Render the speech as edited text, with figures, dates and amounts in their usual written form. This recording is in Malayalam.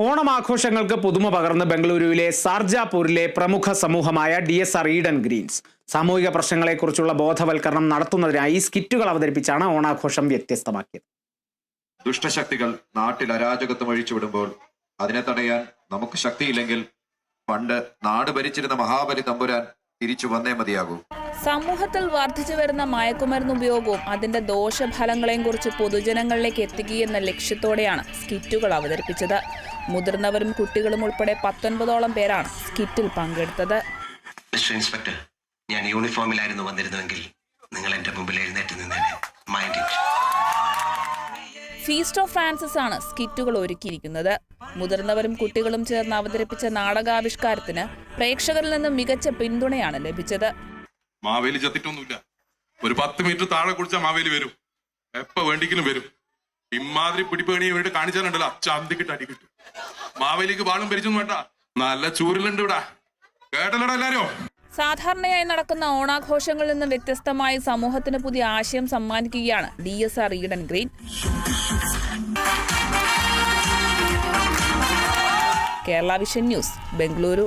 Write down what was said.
ഓണം ആഘോഷങ്ങൾക്ക് പുതുമ പകർന്ന് ബംഗളൂരുവിലെ സാർജാപൂരിലെ പ്രമുഖ സമൂഹമായ DSR ഈഡൻ ഗ്രീൻസ് സാമൂഹിക പ്രശ്നങ്ങളെക്കുറിച്ചുള്ള ബോധവൽക്കരണം നടത്തുന്നതിനായി സ്കിറ്റുകൾ അവതരിപ്പിച്ചാണ് ഓണാഘോഷം വ്യത്യസ്തമാക്കിയത്. ദുഷ്ടശക്തികൾ നാട്ടിൽ അരാജകത്വം ഒഴിച്ചുവിടുമ്പോൾ അതിനെ തടയാൻ നമുക്ക് ശക്തിയില്ലെങ്കിൽ പണ്ട് നാട് ഭരിച്ചിരുന്ന മഹാബലി തമ്പുരാൻ തിരിച്ചു വന്നേ മതിയാകൂ. സമൂഹത്തിൽ വർദ്ധിച്ചു വരുന്ന മയക്കുമരുന്ന് ഉപയോഗവും അതിന്റെ ദോഷഫലങ്ങളെയും കുറിച്ച് പൊതുജനങ്ങളിലേക്ക് എത്തിക്കുകയെന്ന ലക്ഷ്യത്തോടെയാണ് സ്കിറ്റുകൾ അവതരിപ്പിച്ചത്. മുതിർന്നവരും കുട്ടികളും ഉൾപ്പെടെ 19ഓളം പേരാണ് സ്കിറ്റിൽ പങ്കെടുത്തത്. മിസ്റ്റർ ഇൻസ്പെക്ടർ, ഞാൻ യൂണിഫോമിലായിരുന്നു വന്നിരുന്നുവെങ്കിൽ നിങ്ങൾ എന്റെ മുമ്പിൽ എഴുന്നേറ്റ് നിന്നേനെ. Mind it. Feast of Francis ആണ് സ്കിറ്റുകൾ ഒരുക്കിയിരിക്കുന്നത്. മുതിർന്നവരും കുട്ടികളും ചേർന്ന് അവതരിപ്പിച്ച നാടകാവിഷ്കാരത്തിന് പ്രേക്ഷകരിൽ നിന്ന് മികച്ച പിന്തുണയാണ് ലഭിച്ചത്. മാവേലി ചത്തിട്ടൊന്നുമില്ല. ഒരു 10 മീറ്റർ താഴെ കുടിച്ചാൽ മാവേലി വരും. എപ്പ വേണ്ടിക്കലും വരും. ഇമാതിരി പിടിപ്പേണി വേണ്ടി കാണിച്ചാലുണ്ടല്ലോ ചന്തിക്കിട്ട് അടി കിട്ടും. മാവേലിക്ക് ബാളും പരിചൊന്നും വേണ്ട, നല്ല ചൂരിലുണ്ട് ഇവിടെ. കേട്ടല്ലോടാ എല്ലാരും. സാധാരണയായി നടക്കുന്ന ഓണാഘോഷങ്ങളിൽ നിന്ന് വ്യത്യസ്തമായി സമൂഹത്തിന് പുതിയ ആശയം സമ്മാനിക്കുകയാണ് DSR Eden green. Kerala vision news, Bengaluru.